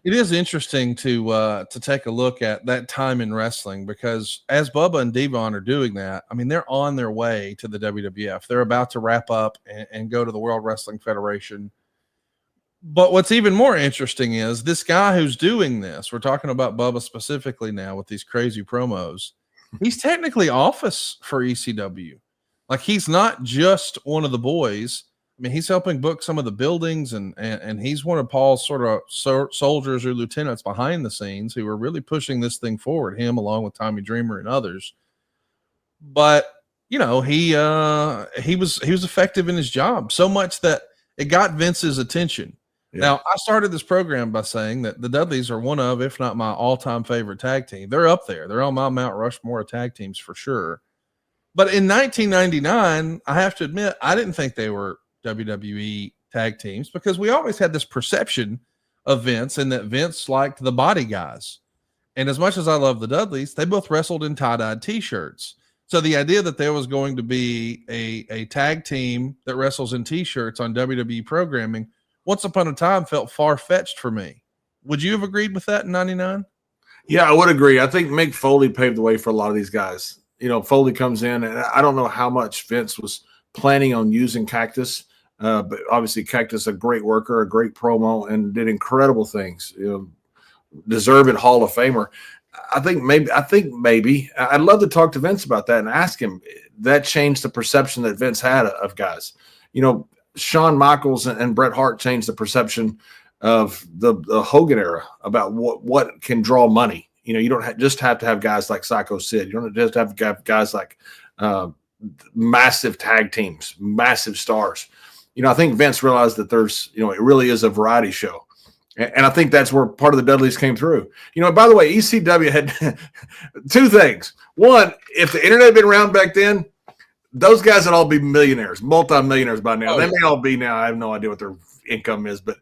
It is interesting to take a look at that time in wrestling, because as Bubba and Devon are doing that, I mean, they're on their way to the WWF. They're about to wrap up and go to the World Wrestling Federation. But what's even more interesting is this guy who's doing this. We're talking about Bubba specifically now with these crazy promos. He's technically office for ECW. Like, he's not just one of the boys. I mean, he's helping book some of the buildings, and he's one of Paul's sort of soldiers or lieutenants behind the scenes who are really pushing this thing forward, him along with Tommy Dreamer and others. But, you know, he was effective in his job, so much that it got Vince's attention. Yeah. Now, I started this program by saying that the Dudleys are one of, if not my all-time favorite tag team. They're up there. They're on my Mount Rushmore of tag teams for sure. But in 1999, I have to admit, I didn't think they were WWE tag teams, because we always had this perception of Vince, and that Vince liked the body guys. And as much as I love the Dudleys, they both wrestled in tie-dyed t-shirts. So the idea that there was going to be a tag team that wrestles in t-shirts on WWE programming once upon a time felt far-fetched for me. Would you have agreed with that in 99? Yeah, I would agree. I think Mick Foley paved the way for a lot of these guys. You know, Foley comes in, and I don't know how much Vince was planning on using Cactus, but obviously Cactus, a great worker, a great promo, and did incredible things. You know, deserved Hall of Famer. I think maybe I'd love to talk to Vince about that and ask him. That changed the perception that Vince had of guys. You know, Shawn Michaels and Bret Hart changed the perception of the Hogan era about what can draw money. You know, you don't just have to have guys like Psycho Sid. You don't just have to have guys like massive tag teams, massive stars. You know, I think Vince realized that it really is a variety show. And I think that's where part of the Dudleys came through. You know, by the way, ECW had two things. One, if the internet had been around back then, those guys would all be millionaires, multi-millionaires by now. They may all be now. I have no idea what their income is, but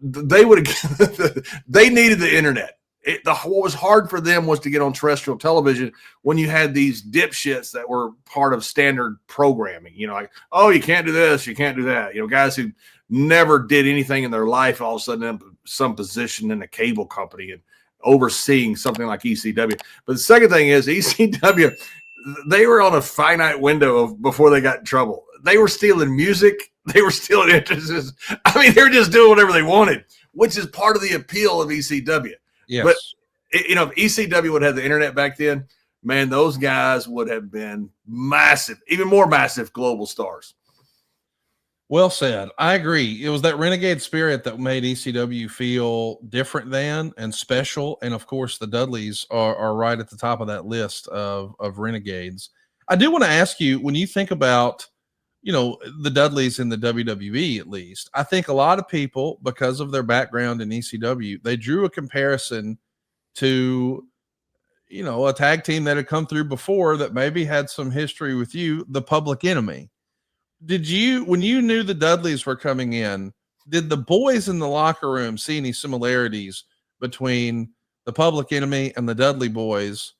they would have. They needed the internet. What was hard for them was to get on terrestrial television when you had these dipshits that were part of standard programming. You know, like, oh, you can't do this, you can't do that. You know, guys who never did anything in their life all of a sudden in some position in a cable company and overseeing something like ECW. But the second thing is ECW. They were on a finite window before they got in trouble. They were stealing music. They were stealing entrances. I mean, they were just doing whatever they wanted, which is part of the appeal of ECW. Yes. But, you know, if ECW would have the internet back then, man, those guys would have been massive, even more massive global stars. Well said. I agree. It was that renegade spirit that made ECW feel different than and special. And of course, the Dudleys are right at the top of that list of renegades. I do want to ask you, when you think about, you know, the Dudleys in the WWE, at least, I think a lot of people, because of their background in ECW, they drew a comparison to, you know, a tag team that had come through before that maybe had some history with you, the Public Enemy. When you knew the Dudleys were coming in, did the boys in the locker room see any similarities between the Public Enemy and the Dudley Boys?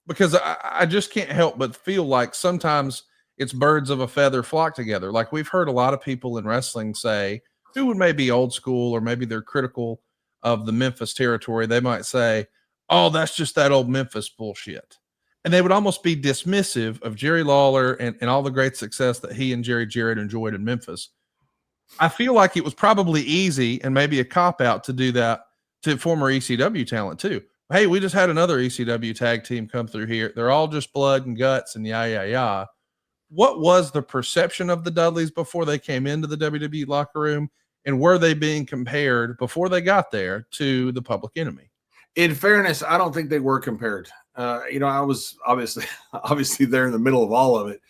Because I just can't help but feel like sometimes it's birds of a feather flock together. Like, we've heard a lot of people in wrestling say, who would maybe old school, or maybe they're critical of the Memphis territory. They might say, oh, that's just that old Memphis bullshit. And they would almost be dismissive of Jerry Lawler and all the great success that he and Jerry Jarrett enjoyed in Memphis. I feel like it was probably easy and maybe a cop-out to do that to former ECW talent too. Hey, we just had another ECW tag team come through here. They're all just blood and guts and yah. What was the perception of the Dudleys before they came into the WWE locker room? And were they being compared before they got there to the Public Enemy? In fairness, I don't think they were compared. You know, I was obviously there in the middle of all of it.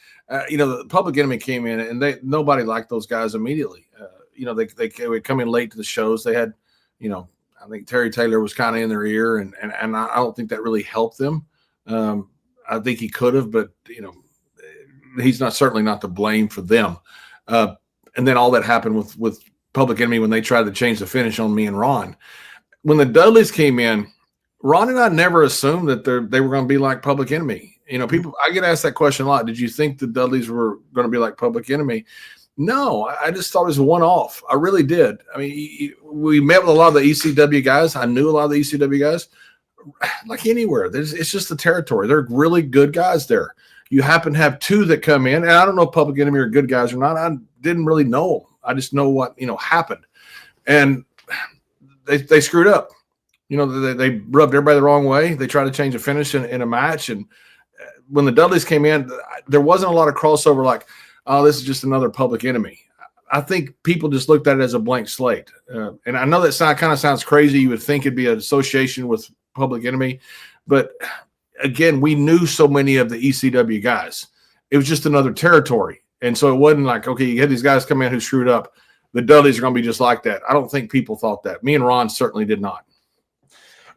You know, the Public Enemy came in, and nobody liked those guys immediately. You know, they would come in late to the shows. They had, you know, I think Terry Taylor was kind of in their ear, and I don't think that really helped them. I think he could have, but you know, he's certainly not to blame for them. And then all that happened with Public Enemy when they tried to change the finish on me and Ron. When the Dudleys came in, Ron and I never assumed that they were going to be like Public Enemy. You know, I get asked that question a lot. Did you think the Dudleys were going to be like Public Enemy? No, I just thought it was a one-off. I really did. I mean, we met with a lot of the ECW guys. I knew a lot of the ECW guys. Like anywhere, it's just the territory. They're really good guys there. You happen to have two that come in, and I don't know if Public Enemy are good guys or not. I didn't really know them. I just know what happened, and they screwed up. They rubbed everybody the wrong way. They tried to change a finish in a match, and when the Dudleys came in, there wasn't a lot of crossover. Like, oh, this is just another Public Enemy. I think people just looked at it as a blank slate, and I know that kind of sounds crazy. You would think it'd be an association with Public Enemy, but again, we knew so many of the ECW guys. It was just another territory, and so it wasn't like, okay, you had these guys come in who screwed up. The Dudleys are going to be just like that. I don't think people thought that. Me and Ron certainly did not.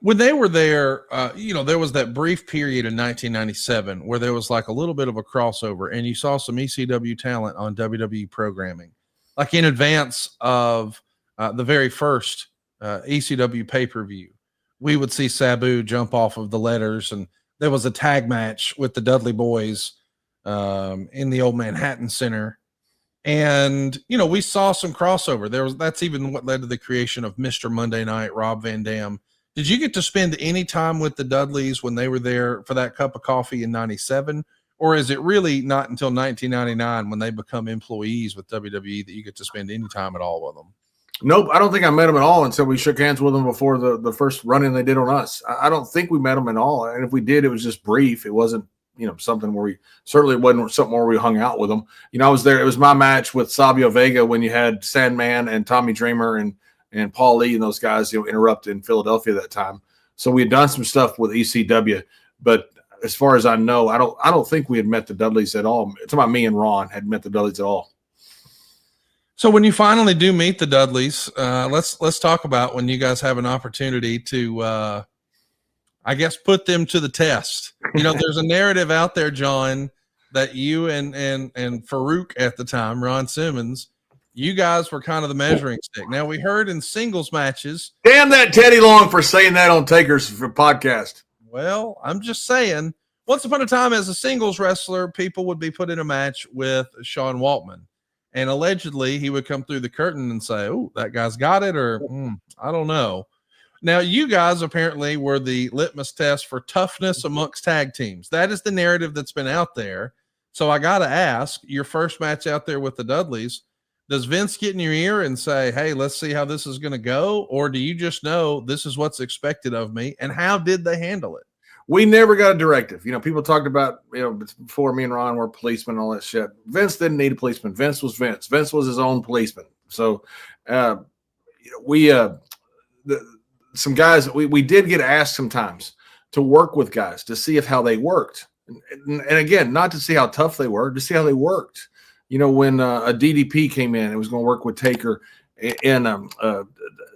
When they were there, there was that brief period in 1997 where there was like a little bit of a crossover, and you saw some ECW talent on WWE programming, like in advance of the very first ECW pay-per-view. We would see Sabu jump off of the letters, and there was a tag match with the Dudley Boyz in the old Manhattan Center. And, we saw some crossover. That's even what led to the creation of Mr. Monday Night, Rob Van Dam. Did you get to spend any time with the Dudleys when they were there for that cup of coffee in 97? Or is it really not until 1999 when they become employees with WWE that you get to spend any time at all with them? Nope, I don't think I met them at all until we shook hands with them before the first run-in they did on us. I don't think we met them at all. And if we did, it was just brief. It wasn't, something where it wasn't something where we hung out with them. I was there. It was my match with Savio Vega when you had Sandman and Tommy Dreamer and Paul Lee and those guys, interrupt in Philadelphia that time. So we had done some stuff with ECW, but as far as I know, I don't think we had met the Dudleys at all. It's about me and Ron had met the Dudleys at all. So when you finally do meet the Dudleys, let's talk about when you guys have an opportunity to, I guess, put them to the test. There's a narrative out there, John, that you and Farouk at the time, Ron Simmons, you guys were kind of the measuring stick. Now, we heard in singles matches. Damn that Teddy Long for saying that on Taker's podcast. Well, I'm just saying, once upon a time as a singles wrestler, people would be put in a match with Sean Waltman. And allegedly, he would come through the curtain and say, oh, that guy's got it, or I don't know. Now, you guys apparently were the litmus test for toughness amongst tag teams. That is the narrative that's been out there. So I got to ask, your first match out there with the Dudleys, does Vince get in your ear and say, hey, let's see how this is going to go? Or do you just know this is what's expected of me? And how did they handle it? We never got a directive. People talked about, before me and Ron were policemen and all that shit. Vince didn't need a policeman. Vince was Vince. Vince was his own policeman. So some guys, we did get asked sometimes to work with guys to see how they worked. And again, not to see how tough they were, to see how they worked. When a DDP came in, it was going to work with Taker and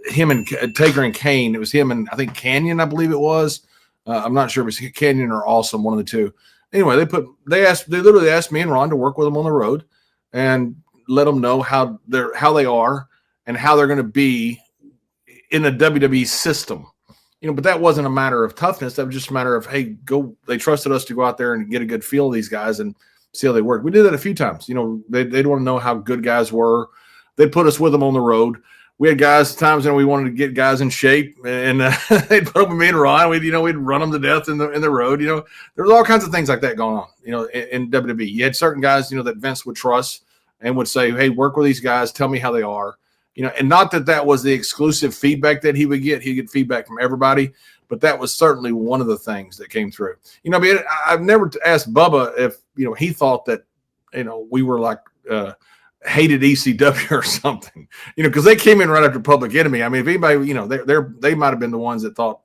him and Taker and Kane. It was him and I think Canyon, I believe it was. I'm not sure if it's Canyon or Awesome, one of the two. Anyway, they literally asked me and Ron to work with them on the road and let them know how they are and how they're going to be in the WWE system. But that wasn't a matter of toughness. That was just a matter of, hey, go. They trusted us to go out there and get a good feel of these guys and see how they work. We did that a few times. They'd want to know how good guys were. They'd put us with them on the road. We had guys times when we wanted to get guys in shape, and they'd put them with me and Ron. We'd run them to death in the road. There was all kinds of things like that going on. In WWE, you had certain guys, that Vince would trust and would say, "Hey, work with these guys. Tell me how they are." And not that was the exclusive feedback that he would get. He'd get feedback from everybody, but that was certainly one of the things that came through. I've never asked Bubba if he thought that we were like. Hated ECW or something, because they came in right after Public Enemy. I mean, if anybody, they might have been the ones that thought,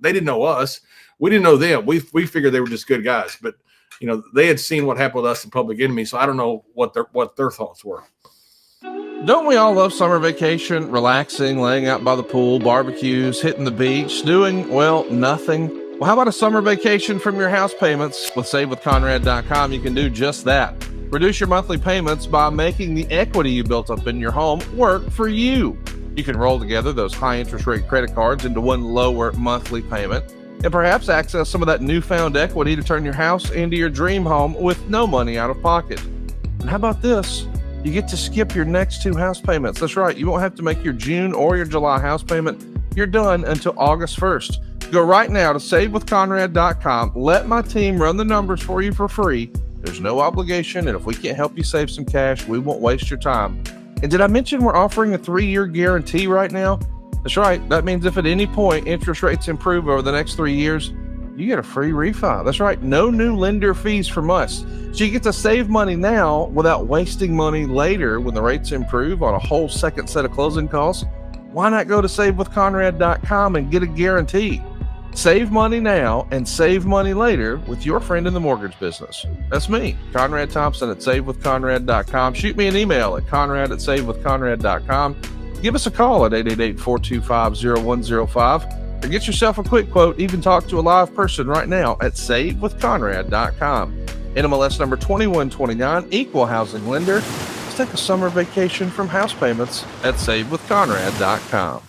they didn't know us. We didn't know them. We figured they were just good guys, but they had seen what happened with us in Public Enemy. So I don't know what their thoughts were. Don't we all love summer vacation, relaxing, laying out by the pool, barbecues, hitting the beach, doing, nothing? Well, how about a summer vacation from your house payments? With SaveWithConrad.com, you can do just that. Reduce your monthly payments by making the equity you built up in your home work for you. You can roll together those high interest rate credit cards into one lower monthly payment and perhaps access some of that newfound equity to turn your house into your dream home with no money out of pocket. And how about this? you get to skip your next 2 house payments. That's right. You won't have to make your June or your July house payment. You're done until August 1st. Go right now to savewithconrad.com. Let my team run the numbers for you for free. There's no obligation, and if we can't help you save some cash, we won't waste your time. And did I mention we're offering a 3-year guarantee right now? That's right. That means if at any point interest rates improve over the next 3 years, you get a free refi. That's right. No new lender fees from us. So you get to save money now without wasting money later when the rates improve on a whole second set of closing costs. Why not go to savewithconrad.com and get a guarantee? Save money now and save money later with your friend in the mortgage business. That's me, Conrad Thompson at savewithconrad.com. Shoot me an email at conrad@savewithconrad.com. Give us a call at 888-425-0105 or get yourself a quick quote. Even talk to a live person right now at savewithconrad.com. NMLS number 2129, equal housing lender. Let's take a summer vacation from house payments at savewithconrad.com.